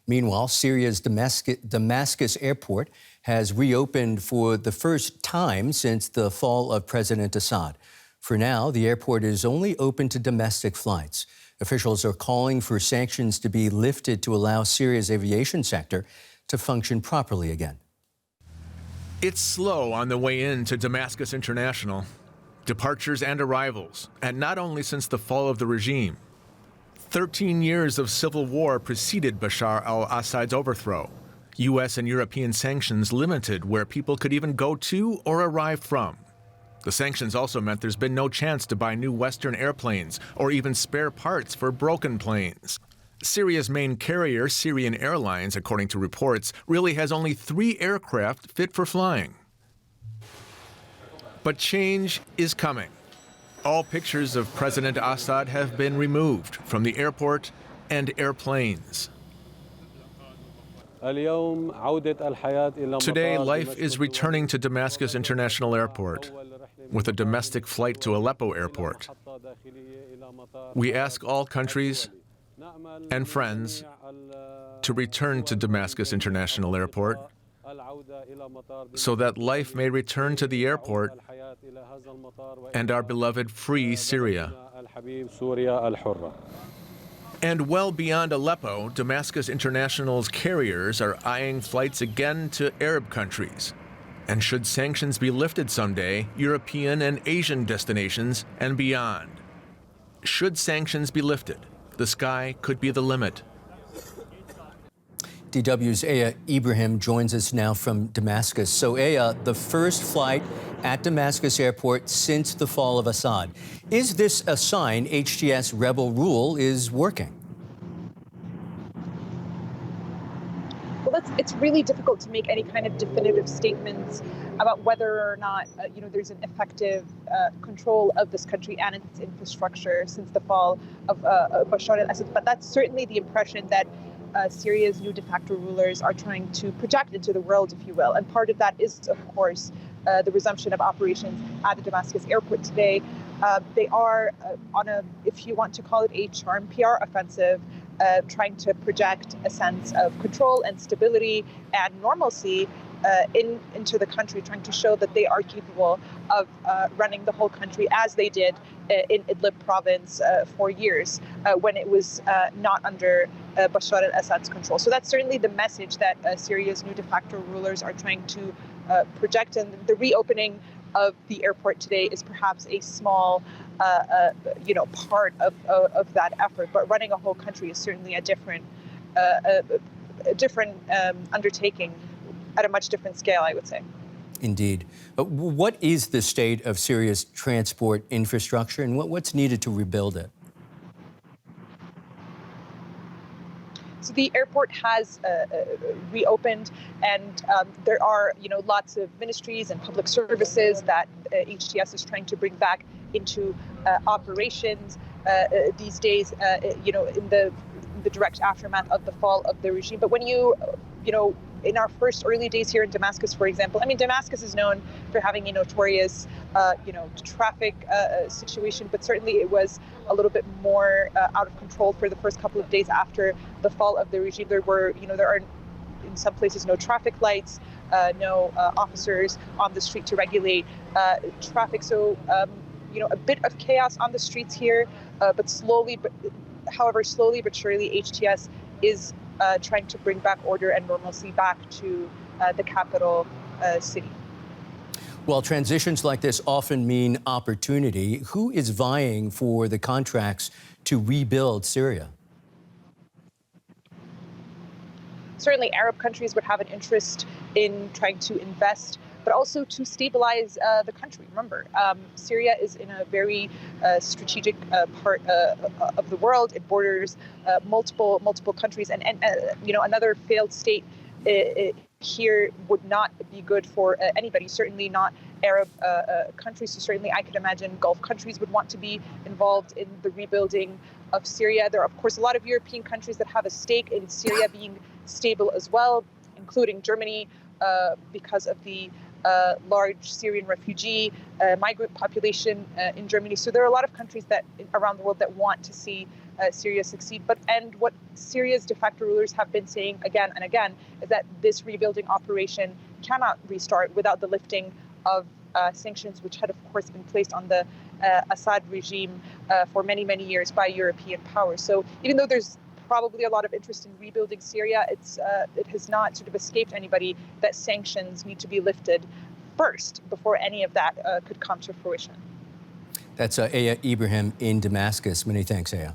Meanwhile, Syria's Damascus airport has reopened for the first time since the fall of President Assad. For now, the airport is only open to domestic flights. Officials are calling for sanctions to be lifted to allow Syria's aviation sector to function properly again. It's slow on the way in to Damascus International. Departures and arrivals, and not only since the fall of the regime. 13 years of civil war preceded Bashar al-Assad's overthrow. U.S. and European sanctions limited where people could even go to or arrive from. The sanctions also meant there's been no chance to buy new Western airplanes or even spare parts for broken planes. Syria's main carrier, Syrian Airlines, according to reports, really has only 3 aircraft fit for flying. But change is coming. All pictures of President Assad have been removed from the airport and airplanes. Today, life is returning to Damascus International Airport with a domestic flight to Aleppo Airport. We ask all countries and friends to return to Damascus International Airport so that life may return to the airport and our beloved free Syria. And well beyond Aleppo, Damascus International's carriers are eyeing flights again to Arab countries. And should sanctions be lifted someday, European and Asian destinations and beyond. Should sanctions be lifted, the sky could be the limit. DW's Ibrahim joins us now from Damascus. So, the first flight at Damascus Airport since the fall of Assad. Is this a sign HTS rebel rule is working? Well, it's really difficult to make any kind of definitive statements about whether or not there's an effective control of this country and its infrastructure since the fall of Bashar al-Assad. But that's certainly the impression that Syria's new de facto rulers are trying to project into the world, if you will. And part of that is, of course, the resumption of operations at the Damascus airport today. They are on a, if you want to call it a charm PR offensive, trying to project a sense of control and stability and normalcy into the country, trying to show that they are capable of running the whole country as they did in Idlib province for years when it was not under Bashar al-Assad's control. So that's certainly the message that Syria's new de facto rulers are trying to project. And the reopening of the airport today is perhaps a small part of that effort. But running a whole country is certainly a different undertaking at a much different scale, I would say. Indeed. What is the state of Syria's transport infrastructure and what's needed to rebuild it? So the airport has reopened, and there are, lots of ministries and public services that HTS is trying to bring back into operations these days, in the direct aftermath of the fall of the regime. But when in our first early days here in Damascus, for example, Damascus is known for having a notorious, traffic situation, but certainly it was a little bit more out of control for the first couple of days after the fall of the regime. There are in some places no traffic lights, no officers on the street to regulate traffic. So, a bit of chaos on the streets here, but slowly but surely, HTS is trying to bring back order and normalcy back to the capital city. Well, transitions like this often mean opportunity. Who is vying for the contracts to rebuild Syria? Certainly, Arab countries would have an interest in trying to invest, but also to stabilize the country. Remember, Syria is in a very strategic part of the world. It borders multiple countries, and another failed state here would not be good for anybody. Certainly not Arab countries. So certainly, I could imagine Gulf countries would want to be involved in the rebuilding of Syria. There are, of course, a lot of European countries that have a stake in Syria being stable as well, including Germany, because of the large Syrian refugee migrant population in Germany. So there are a lot of countries around the world that want to see Syria succeed. And what Syria's de facto rulers have been saying again and again is that this rebuilding operation cannot restart without the lifting of sanctions, which had, of course, been placed on the Assad regime for many, many years by European powers. So even though there's probably a lot of interest in rebuilding Syria, it has not sort of escaped anybody that sanctions need to be lifted first before any of that could come to fruition. That's Aya Ibrahim in Damascus. Many thanks, Aya.